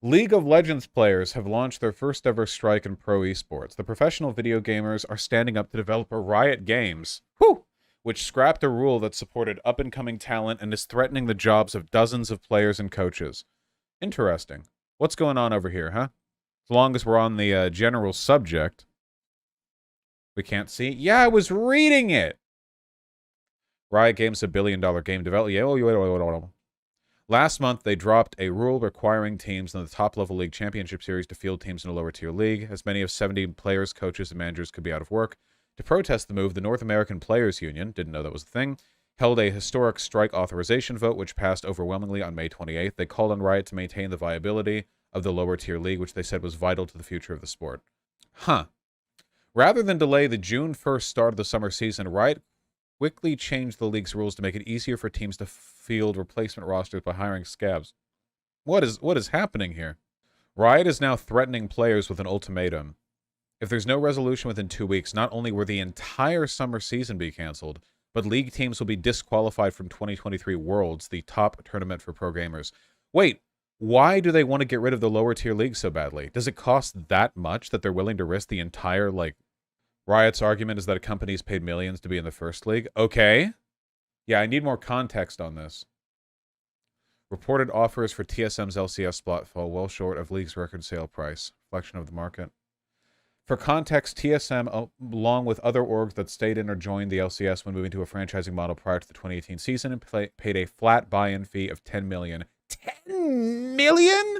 League of Legends players have launched their first ever strike in pro esports. The professional video gamers are standing up to developer Riot Games, which scrapped a rule that supported up-and-coming talent and is threatening the jobs of dozens of players and coaches. Interesting. What's going on over here, huh? As long as we're on the general subject. We can't see? Yeah, I was reading it! Riot Games, a billion-dollar game developer. Yeah, last month, they dropped a rule requiring teams in the top-level league championship series to field teams in a lower-tier league. As many as 70 players, coaches, and managers could be out of work. To protest the move, the North American Players Union, didn't know that was a thing, held a historic strike authorization vote, which passed overwhelmingly on May 28th. They called on Riot to maintain the viability of the lower-tier league, which they said was vital to the future of the sport. Huh. Rather than delay the June 1st start of the summer season, Riot quickly changed the league's rules to make it easier for teams to field replacement rosters by hiring scabs. What is happening here? Riot is now threatening players with an ultimatum. If there's no resolution within 2 weeks, not only will the entire summer season be canceled, but league teams will be disqualified from 2023 Worlds, the top tournament for pro gamers. Wait, why do they want to get rid of the lower tier league so badly? Does it cost that much that they're willing to risk the entire, Riot's argument is that a company's paid millions to be in the first league. Okay. Yeah, I need more context on this. Reported offers for TSM's LCS spot fall well short of league's record sale price. Reflection of the market. For context, TSM, along with other orgs that stayed in or joined the LCS when moving to a franchising model prior to the 2018 season, and paid a flat buy-in fee of $10 million. $10 million?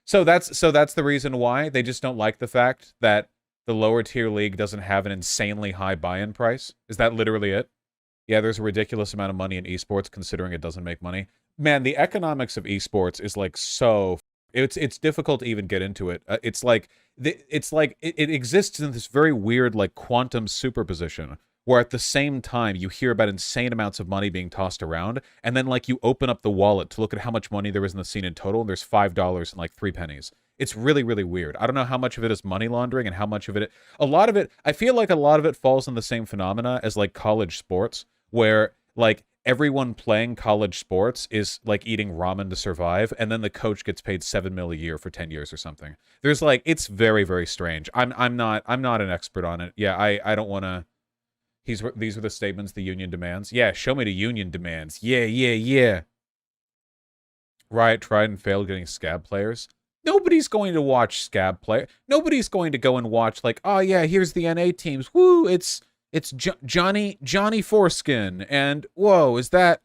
So that's the reason why they just don't like the fact that the lower tier league doesn't have an insanely high buy-in price? Is that literally it? Yeah, there's a ridiculous amount of money in esports considering it doesn't make money. Man, the economics of esports is so... It's difficult to even get into it. It exists in this very weird quantum superposition where at the same time you hear about insane amounts of money being tossed around, and then you open up the wallet to look at how much money there is in the scene in total, and there's $5 and 3 pennies. It's really, really weird. I don't know how much of it is money laundering and how much of it... A lot of it... I feel like a lot of it falls in the same phenomena as college sports, where everyone playing college sports is eating ramen to survive, and then the coach gets paid $7 million a year for 10 years or something. There's it's very, very strange. I'm not an expert on it. Yeah, I don't want to... These are the statements the union demands. Yeah, show me the union demands. Yeah. Riot tried and failed getting scab players. Nobody's going to watch scab play. Nobody's going to go and watch oh yeah, here's the NA teams. Woo, it's Johnny Foreskin, and whoa, is that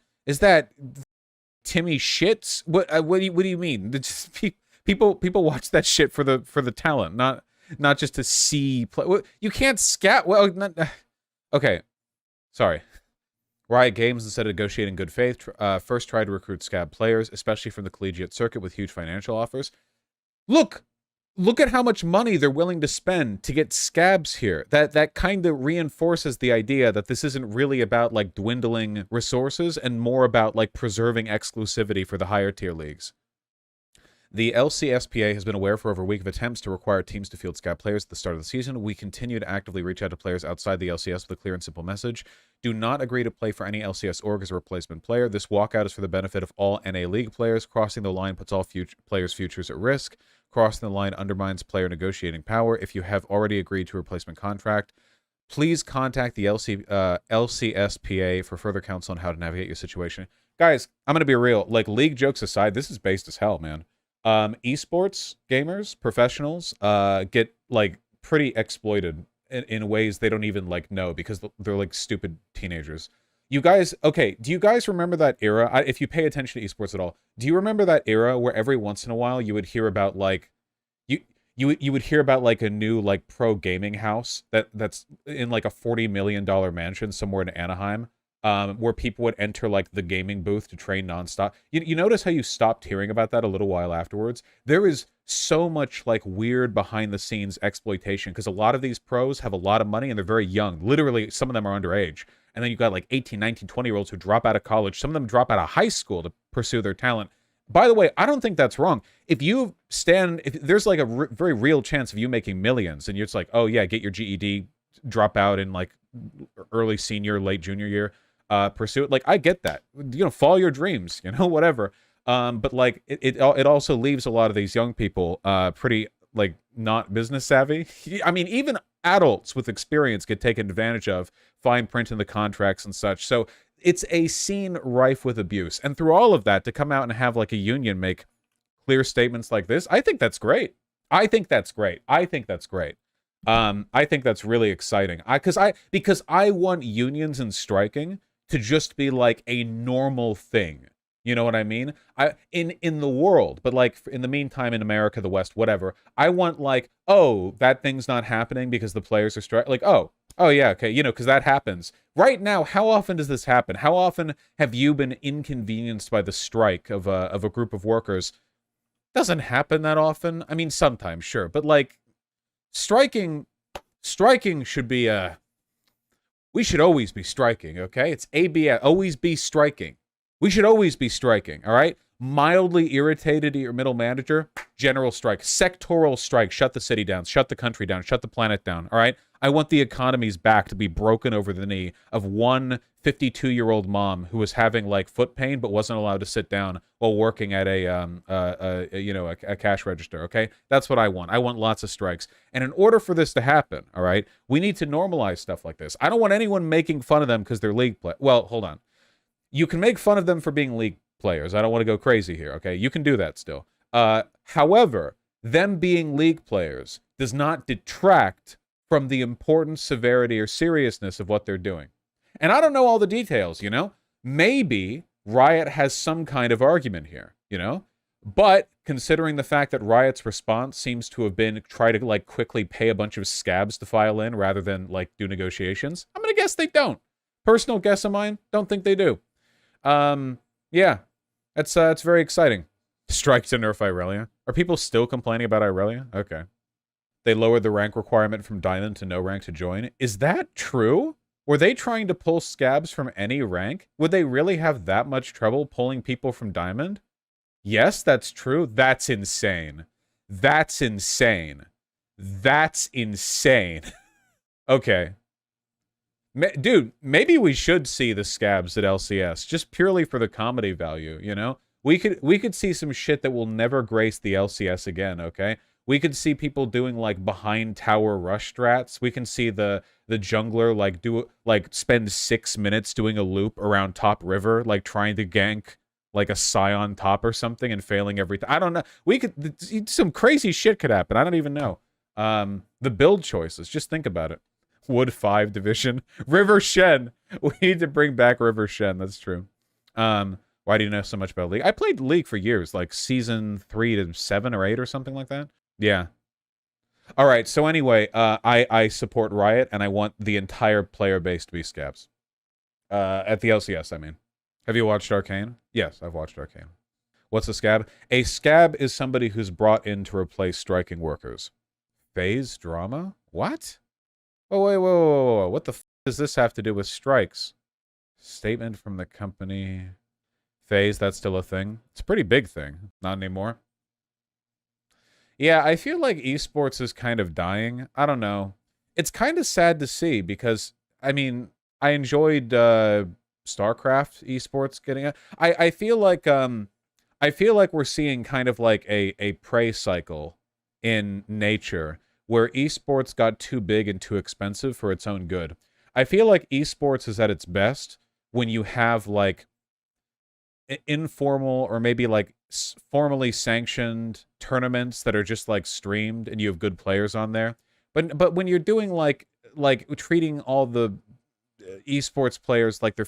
Timmy Shits? What do you mean? Just, people watch that shit for the talent, not just to see play. You can't scat. Well, okay, sorry. Riot Games, instead of negotiating good faith, first tried to recruit scab players, especially from the collegiate circuit, with huge financial offers. Look at how much money they're willing to spend to get scabs here. That kind of reinforces the idea that this isn't really about dwindling resources and more about preserving exclusivity for the higher tier leagues. The LCSPA has been aware for over a week of attempts to require teams to field scab players at the start of the season. We continue to actively reach out to players outside the LCS with a clear and simple message. Do not agree to play for any LCS org as a replacement player. This walkout is for the benefit of all NA League players. Crossing the line puts all players' futures at risk. Crossing the line undermines player negotiating power. If you have already agreed to a replacement contract, please contact the LCSPA for further counsel on how to navigate your situation. Guys, I'm going to be real. League jokes aside, this is based as hell, man. Esports gamers, professionals, get pretty exploited in ways they don't even know because they're stupid teenagers. You guys, okay, do you guys remember that era? If you pay attention to esports at all, do you remember that era where every once in a while you would hear about you would hear about a new pro gaming house that's in a $40 million mansion somewhere in Anaheim, where people would enter the gaming booth to train nonstop. You notice how you stopped hearing about that a little while afterwards? There is so much weird behind the scenes exploitation because a lot of these pros have a lot of money and they're very young. Literally, some of them are underage. And then you've got 18, 19, 20-year-olds who drop out of college. Some of them drop out of high school to pursue their talent. By the way, I don't think that's wrong. If there's a very real chance of you making millions and you're just oh yeah, get your GED, drop out in early senior, late junior year, pursue it. I get that. Follow your dreams, whatever. But like it also leaves a lot of these young people pretty like not business savvy. I mean, even adults with experience get taken advantage of, fine print in the contracts and such. So it's a scene rife with abuse. And through all of that, to come out and have like a union make clear statements like this, I think that's great. I think that's great. I think that's great. I think that's really exciting. Because I want unions and striking to just be like a normal thing. You know what I mean? In the world, but like in the meantime, in America, the West, whatever, I want like, oh, that thing's not happening because the players are striking. Like, oh yeah, okay, you know, because that happens. Right now, how often does this happen? How often have you been inconvenienced by the strike of a group of workers? Doesn't happen that often. I mean, sometimes, sure, but like striking should be we should always be striking, okay? It's ABS, always be striking. We should always be striking, all right? Mildly irritated at your middle manager, general strike, sectoral strike, shut the city down, shut the country down, shut the planet down, all right? I want the economy's back to be broken over the knee of one 52-year-old mom who was having like foot pain but wasn't allowed to sit down while working at a cash register, okay? That's what I want. I want lots of strikes. And in order for this to happen, all right, we need to normalize stuff like this. I don't want anyone making fun of them because they're league play. Well, hold on. You can make fun of them for being league players. I don't want to go crazy here, okay? You can do that still. However, them being league players does not detract from the importance, severity, or seriousness of what they're doing. And I don't know all the details, you know? Maybe Riot has some kind of argument here, you know? But considering the fact that Riot's response seems to have been try to like quickly pay a bunch of scabs to file in rather than like do negotiations, I'm going to guess they don't. Personal guess of mine, don't think they do. Yeah, it's very exciting. Strike to nerf Irelia. Are people still complaining about Irelia? Okay. They lowered the rank requirement from Diamond to no rank to join. Is that true? Were they trying to pull scabs from any rank? Would they really have that much trouble pulling people from Diamond? Yes, that's true. That's insane. That's insane. That's insane. Okay. Dude, maybe we should see the scabs at LCS just purely for the comedy value, you know? We could see some shit that will never grace the LCS again, okay? We could see people doing like behind tower rush strats. We can see the jungler like spend 6 minutes doing a loop around top river, like trying to gank like a Scion top or something and failing every time. I don't know. We could some crazy shit could happen. I don't even know. The build choices, just think about it. Wood 5 division. River Shen. We need to bring back River Shen. That's true. Why do you know so much about League? I played League for years, like season 3 to 7 or 8 or something like that. Yeah. All right. So anyway, I support Riot, and I want the entire player base to be scabs. At the LCS, I mean. Have you watched Arcane? Yes, I've watched Arcane. What's a scab? A scab is somebody who's brought in to replace striking workers. Faze drama? What? Oh, wait, whoa. What the f does this have to do with strikes? Statement from the company. Faze, that's still a thing. It's a pretty big thing. Not anymore. Yeah, I feel like esports is kind of dying. I don't know. It's kind of sad to see because, I mean, I enjoyed StarCraft esports getting it. I feel like we're seeing kind of like a prey cycle in nature where esports got too big and too expensive for its own good. I feel like esports is at its best when you have like informal or maybe like formally sanctioned tournaments that are just like streamed and you have good players on there. But when you're doing like treating all the esports players like they're,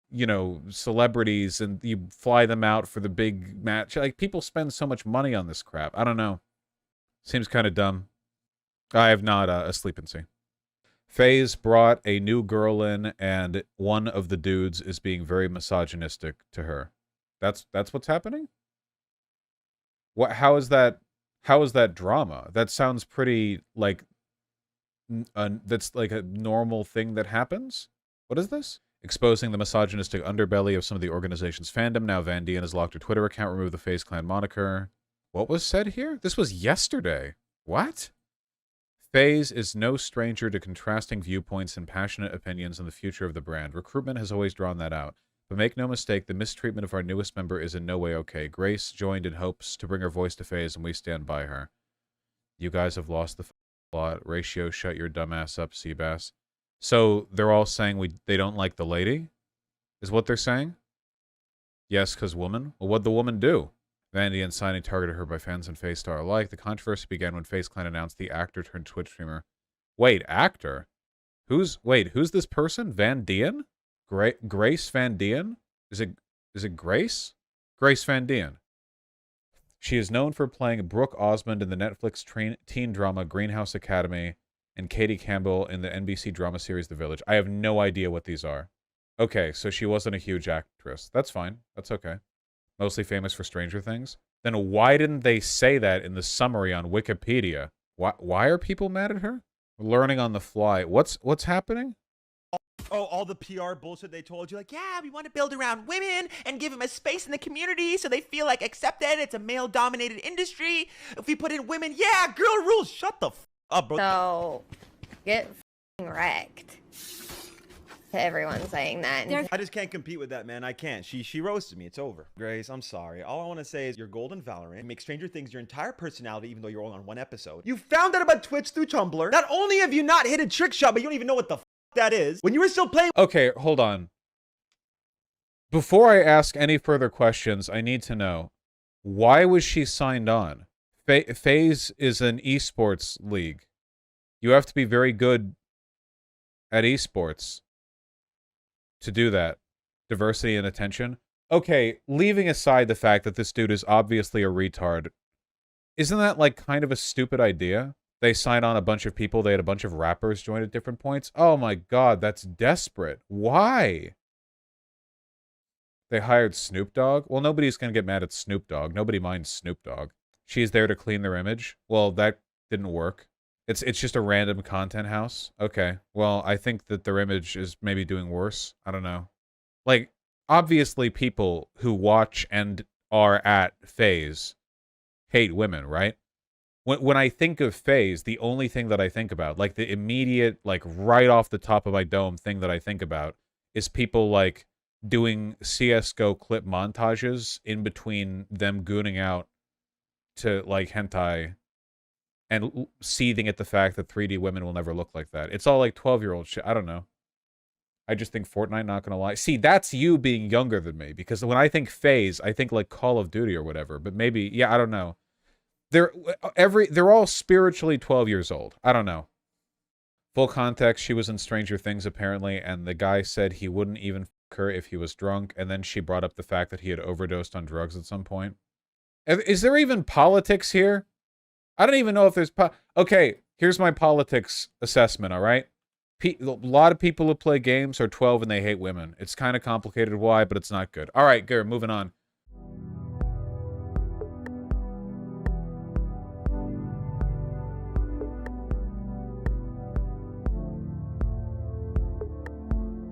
you know, celebrities and you fly them out for the big match, like people spend so much money on this crap. I don't know. Seems kind of dumb. I have not a sleep and see. Faze brought a new girl in, and one of the dudes is being very misogynistic to her. That's what's happening? What? How is that drama? That sounds pretty like that's like a normal thing that happens. What is this? Exposing the misogynistic underbelly of some of the organization's fandom. Now Van Dien has locked her Twitter account, removed the fazeclan moniker. What was said here? This was yesterday. What? Faze is no stranger to contrasting viewpoints and passionate opinions on the future of the brand. Recruitment has always drawn that out. But make no mistake, the mistreatment of our newest member is in no way okay. Grace joined in hopes to bring her voice to Faze, and we stand by her. You guys have lost the plot. Ratio, shut your dumb ass up, Seabass. So they're all saying they don't like the lady? Is what they're saying? Yes, because woman? Well, what'd the woman do? Vandy and signing targeted her by fans and Faze star alike. The controversy began when FaceClan announced the actor turned Twitch streamer. Wait, actor? Who's this person? Van Dien? Grace Van Dien? Is it Grace? Grace Van Dien. She is known for playing Brooke Osmond in the Netflix teen drama Greenhouse Academy and Katie Campbell in the NBC drama series The Village. I have no idea what these are. Okay, so she wasn't a huge actress. That's fine. That's okay. Mostly famous for Stranger Things. Then why didn't they say that in the summary on Wikipedia? Why are people mad at her? Learning on the fly. What's happening? Oh, all the PR bullshit they told you, like, yeah, we want to build around women and give them a space in the community so they feel like accepted. It's a male-dominated industry. If we put in women, yeah, girl rules. Shut the f up, bro. So, get wrecked. To everyone saying that. I just can't compete with that, man. I can't. She roasted me. It's over. Grace, I'm sorry. All I want to say is you're golden Valorant. Make Stranger Things your entire personality, even though you're only on one episode. You found out about Twitch through Tumblr. Not only have you not hit a trick shot, but you don't even know what the f that is. When you were still playing. Okay, hold on. Before I ask any further questions, I need to know, why was she signed on? FaZe is an esports league. You have to be very good at esports to do that. Diversity and attention. Okay, leaving aside the fact that this dude is obviously a retard, isn't that like kind of a stupid idea? They signed on a bunch of people. They had a bunch of rappers join at different points. Oh my god, that's desperate. Why? They hired Snoop Dogg? Well, nobody's going to get mad at Snoop Dogg. Nobody minds Snoop Dogg. She's there to clean their image? Well, that didn't work. It's just a random content house? Okay. Well, I think that their image is maybe doing worse. I don't know. Like, obviously people who watch and are at FaZe hate women, right? When I think of FaZe, the only thing that I think about, like the immediate, like right off the top of my dome thing that I think about is people like doing CSGO clip montages in between them gooning out to like hentai and seething at the fact that 3D women will never look like that. It's all like 12-year-old shit. I don't know. I just think Fortnite, not gonna lie. See, that's you being younger than me, because when I think FaZe, I think like Call of Duty or whatever, but maybe, yeah, I don't know. They're all spiritually 12 years old. I don't know. Full context, she was in Stranger Things apparently, and the guy said he wouldn't even fuck her if he was drunk, and then she brought up the fact that he had overdosed on drugs at some point. Is there even politics here? I don't even know if there's okay, here's my politics assessment, all right? A lot of people who play games are 12 and they hate women. It's kind of complicated why, but it's not good. All right, good, moving on.